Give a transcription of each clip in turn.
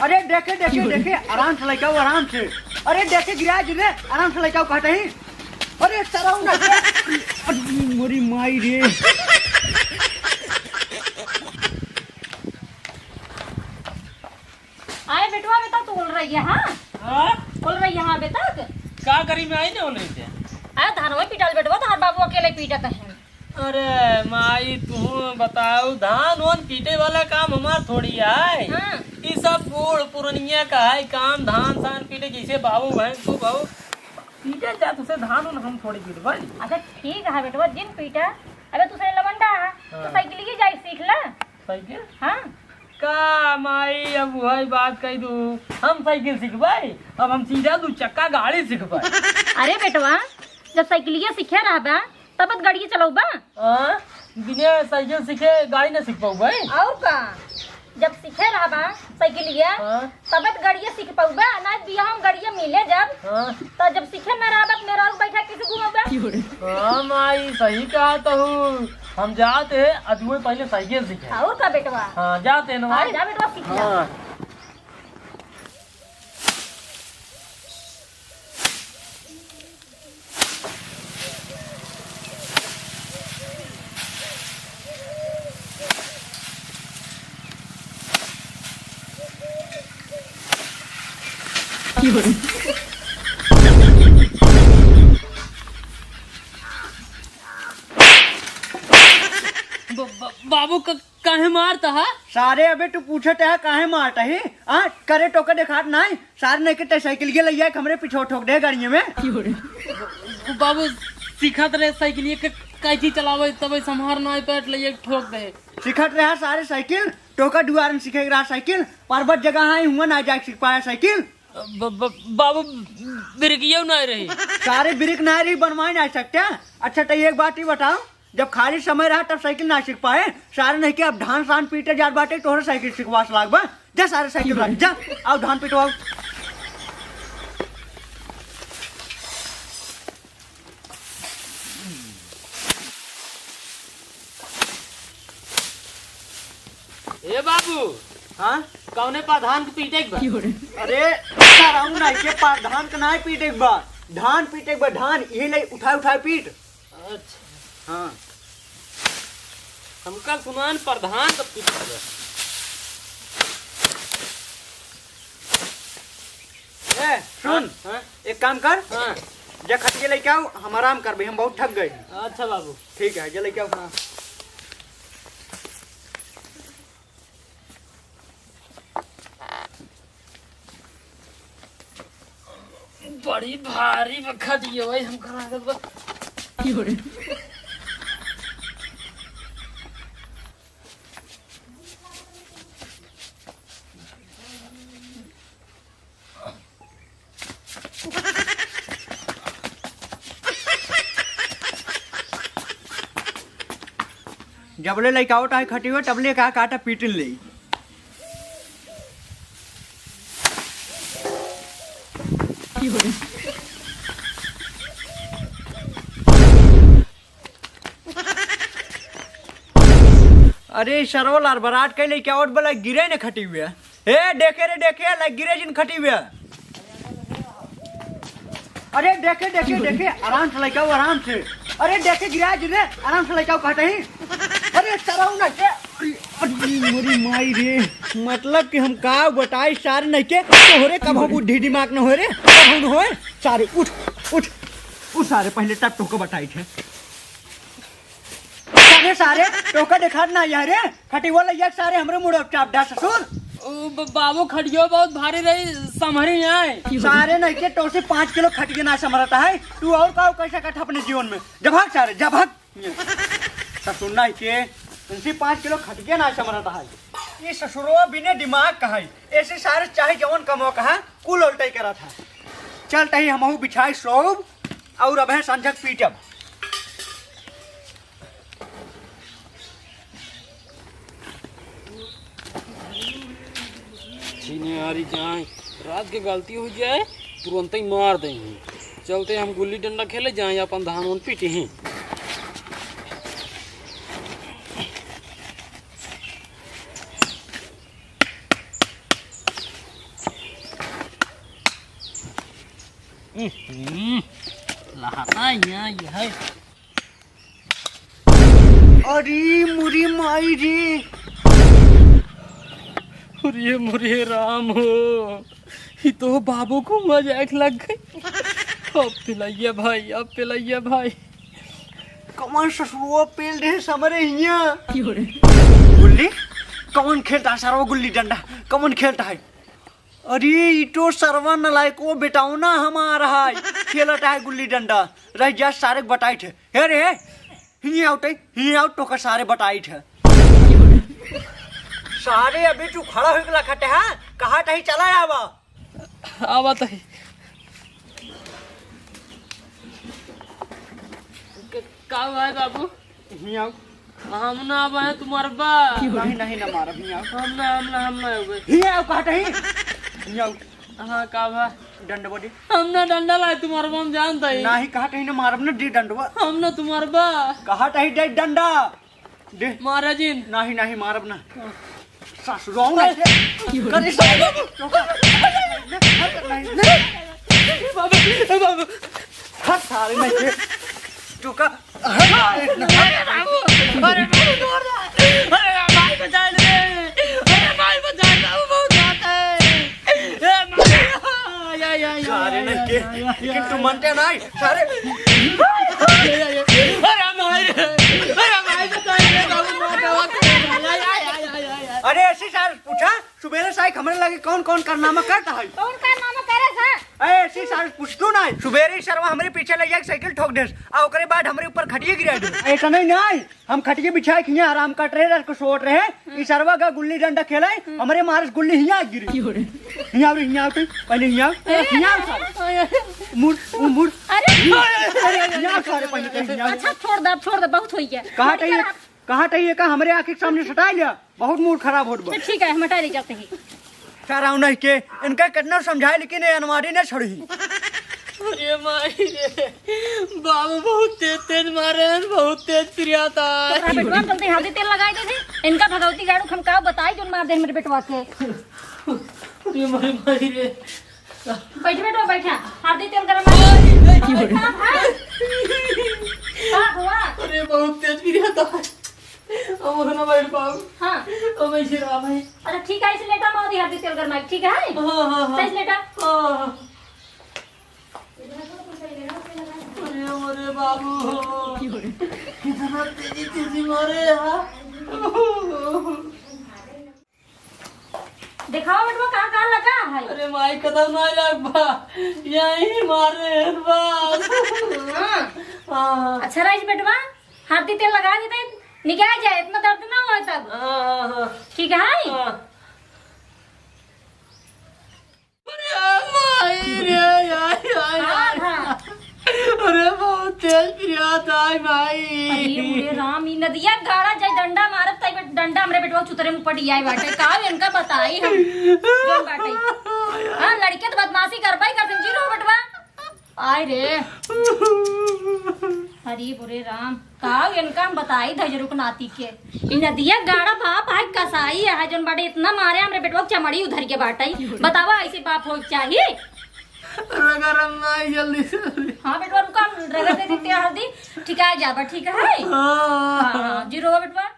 अरे देखे देखे देखे आराम से लेके आओ आराम से। अरे देखे गिरा गिरे आराम से लेके आओ कहते ही। अरे सराऊ ना मोरी माई रे। आए बेटवा बेटा तू बोल रही है? हाँ बोल रही है। हाँ बेटा का करी में आई नहीं बोल रही थे। आए धान में पीटल बेटवा तो हर बाबू अकेले पीटत है। अरे माई तू बताओ धान वान पीटे वाला काम हमार थोड़ी है। हाँ। ये सब बूढ़ पुरनिया का है काम। धान सान पीटे जैसे बाबू बहन तू बाबू पीटे जा तुझसे धान उन हम थोड़ी पीट भाई। अच्छा ठीक है बेटवा जिन पीटा। अबे तू सही लवंडा है तो साइकिल ही जाई सीख ले। साइकिल हाँ का माई अब वही बात कही दू हम साइकिल सीखबाई। अब हम सीधा 2 चक्का गाड़ी सीखबाई। अरे बेटवा जब साइकिलिया सीखे रहबा तब गाड़ी चलाऊबा। बिना साइकिल सीखे गाड़ी न सीख पाऊ भाई। और का जब सीखे रहबा साइकिलिया तब गाड़िया सीख पाऊबा। ना बिया हम गाड़िया मिले जब तो जब सीखे न रहबा मेरा और बैठा किसी घुमाबा। हाँ माई सही कहा तो हम जाते हैं अदुए पहले साइकिल सीखे। और का बेटवा हाँ जाते हैं ना हाँ भाई। जा बेटवा सीख ले। हाँ बाबू काहे मारता है? सारे अबे तू पूछते है काहे मारता ही। करे टोके दिखात नहीं सारे नहीं के साइकिल के लिए हमरे पीछे ठोक दे गाड़ियों में। बाबू सिखत रहे साइकिल कैची चलावे तब संभार ना पैट ले ठोक दे। सिखत रहा सारे साइकिल टोका दुआरन सीखे रहा साइकिल पर्वत जगह है हुआ ना जा सीख पाया साइकिल। बाबू ब्रेकियो नहीं रही। सारे ब्रेक ना रही बनवाए ना सकते। अच्छा तो एक बात ही बताओ जब खाली समय रहा तब साइकिल ना सीख पाए। सारे नहीं के अब धान सान पीटे जात बाटे तोहरे साइकिल सीखवा लागबा। जा सारे साइकिल रख जा आओ धान पीटवाओ। ए बाबू हाँ कौने पा धान के पीटे के अरे सराऊ नहीं के पास धान का ना पीटे के बाद धान पीटे के बाद धान यही ले उठाए उठाए पीट। अच्छा हाँ हमका सुनान प्रधान तो पीट ए सुन हाँ? एक काम कर हाँ जा खटिया लेके आओ हम आराम कर भाई हम बहुत थक गए। अच्छा बाबू ठीक है जा लेके आओ। हाँ बड़ी भारी बखत ये भाई हम करा जबले लेके आओ टाइम खटी हुआ तबले कहा काटा पीटन ले। अरे सरोल और बरात के लेके आओ बोला गिरे ने खटी हुए। ए देखे रे देखे लाइक गिरे जिन खटी हुए। अरे देखे देखे देखे आराम से लेके आओ आराम से। अरे देखे गिरा गिरे आराम से लेके आओ कहते ही। अरे सराऊ ना के मोरी माई रे। मतलब कि हम का बताई सारे नहीं के तोहरे कब बुद्धि दिमाग न हो रे कब न होए। सारे उठ उठ उठ सारे पहले तब टोको बताई थे। सारे सारे टोका देखा ना यार रे खटी वाला यार सारे हमरे मुड़ चाप डा ससुर। बाबू खटियो बहुत भारी रही संभरी आए। सारे नहीं के तो से 5 किलो खटिया ना समरता है। तू और का कैसा कट अपने जीवन में जब भाग सारे जब भाग ससुर नहीं के उनसे 5 किलो खटिया ना समरता है। ये ससुरो बिना दिमाग का है ऐसे सारे चाहे जवन कमो कहा कुल उल्टा ही करा था। चलता ही हमहू बिछाई सोब और अब है संझक पीटब। यारी जाए रात के गलती हो जाए तुरंत ही मार देंगे। चलते हम गुल्ली डंडा खेले जाए अपन धान वन पीटे हैं। लहाता यहाँ यह अरे मुरी माई रे, अरे मुरे राम हो, ये तो बाबू को मजाक लग गई। अब पिलाइया भाई, अब पिलाइया भाई। कौन ससुरो पेल दे समरे हिया गुल्ली कौन खेलता सरवा गुल्ली डंडा कौन खेलता है? अरे इतो सरवा नलायको बेटाओ ना हमारा है खेलता है गुल्ली डंडा रह जा सारे बताई थे। हे रे हिया आउट तो का सारे बताई थे सारे। अभी तू खड़ा हो गया खटे है कहा तही चला आवा आवा तही का भाई बाबू हिया हम ना आवा है तुम्हारे बा नहीं ना मारा हिया हम ना हो गए हिया आउ कहा तही हिया हाँ का भा डंडा बड़ी हम ना डंडा लाए तुम्हारे बा हम जानता ही नहीं कहा तही ना मारब ना दी डंडवा हम ना तुम्हारे बा कहा तही दे डंडा दे महाराज जी नहीं मारब ना ससुरो ना करे बाबू बाबू हर सारे में से टोका अरे भाई बचा ले, अरे भाई बचा ले, वो बहुत आता है। सारे नहीं के लेकिन तू मानते नहीं सारे अरे ऐसे साल पूछा सुबेरे साई हमरे लगे कौन कौन कारनामा करता है? कौन कारनामा करे सा? ऐसे साल पूछतू ना सुबेरे सरवा हमारे पीछे लग जाके साइकिल ठोक दे और ओकरे बाद हमारे ऊपर खटिया गिरा दे। ऐसा नहीं हम खटिया बिछाए खिया आराम कर रहे रात को सोट रहे। इस सरवा का गुल्ली डंडा खेला हमारे मारस गुल्ली हिया गिरी हिया पहले हिया मुड़ अच्छा छोड़ दे बहुत हो गया। कहा चाहिए का हमारे आंख के सामने सटा लिया बहुत मूड खराब हो तो ठीक है हम हटा ले जाते हैं। सारा नहीं के इनका कितना समझाए लेकिन अनवारी ने छोड़ी। अरे माई रे बाबू बहुत तेज मारे हैं, बहुत तेज प्रियाता तो बेटवा जल्दी हल्दी तेल लगाई दे दे इनका भगवती गाड़ू हम का बताई जो मार दे मेरे बेटवा के। अरे माई रे बैठ बेटवा बैठा हल्दी तेल गरम हुआ। अरे बहुत तेज प्रियाता हम ना बैठ पाओ। हाँ अब ऐसे रहा भाई। अच्छा ठीक है इसलिए लेटा मोदी हल्दी तेल गरम ठीक है। हाँ सही लेटा अरे बाबू कितना तेजी मारे यार। दिखाओ बेटवा कहाँ लगा है। अरे माई कदम ना लग बा यही मारे बस। अच्छा राइस बेटवा हल्दी तेल लगा देते निकाल जाए इतना दर्द ना हो तब ठीक है। अरे बहुत तेज प्रियाता भाई। अरे राम ई नदिया गाड़ा जाए डंडा मारत तई डंडा हमरे बेटवा चुतरे में पड़ी आई बाटे का इनका बताई हम जोन बाटे। हां लड़के तो बदमाशी करबाई कर जीरो बेटवा आय रे। अरे बुरे राम का इनका हम बताई धजरुक नाती के ई नदिया गाड़ा बाप है कसाई है जोन बाटे इतना मारे हमरे बेटवा चमड़ी उधर के बाटे बतावा ऐसे बाप हो चाहिए। गरम नहीं जल्दी से। हाँ बेटवा रुका रगड़ दे देते हल्दी ठीक है जाबा ठीक है। हाँ जीरो बेटवा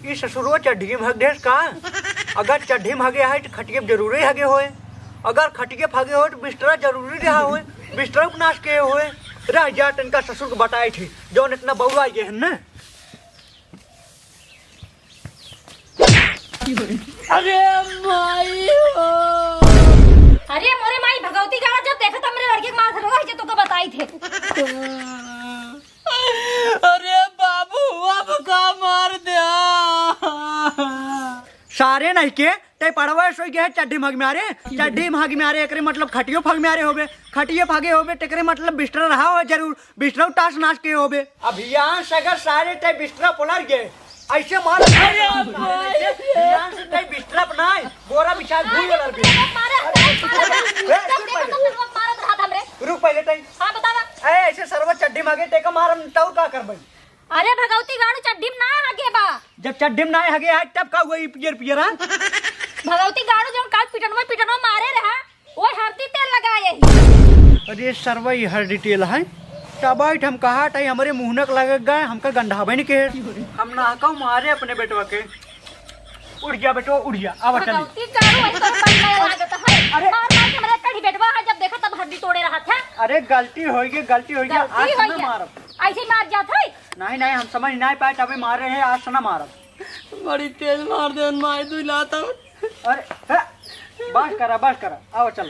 ये ससुरो चड्ढी भाग दे का अगर चड्ढी भागे है तो खटिए जरूरी हगे होए अगर खटिए भागे हो तो बिस्तरा जरूरी रहा होए बिस्तरा उपनाश के होए रह जा इनका ससुर को बताए थे जौन इतना बउआ आई है ना। अरे माई हो अरे मोरे माई भगवती गाड़ा जब देखा था मेरे लड़के के मार खड़ोगा जो तो बताई थे। अरे बाबू अब का मार दिया सारे मारे नहीं के ते पड़वा सोई के चड्डी भाग में आरे एकरे मतलब खटियो भाग में आरे होबे खटियो भागे होबे तेकरे मतलब बिस्तर रहा हो जरूर बिस्तर टास नाश के होबे अब यहाँ सगर सारे ते बिस्तर पोलर गए ऐसे मार यहाँ से ते बिस्तर बनाए बोरा बिछा भूल गलर भी रुक पहले तई हां बतावा ऐसे सर्व चड्डी मागे ते का मारम तौ का करबई अरे भगवती गाड़ू चड्डी में ना आगे बा जब चड्डी में ना आगे आज तब का हुआ पियर हां भगवती गाड़ू जो काल पिटनवा मारे रहा ओए हरती तेल लगाए अरे सर्व हर डिटेल है तबाइट हम कहा टाई हमारे मुहनक लग गए हमका गंढा बन के हम ना कहूं मारे अपने बेटवा के उड़ गया बेटवा उड़ गया आवा चल भगवती गाड़ू ऐसा बनने लागत है अरे मार मार के मेरा कड़ी बेटवा है जब देखा तब हड्डी तोड़े रहा था अरे गलती होई गई आज ना मारब ऐसे ही मार जात है नहीं हम समझ नहीं पाए तभी मार रहे हैं आज ना मारब बड़ी तेज मार दे माय दुलाता अरे बस करा आओ चलो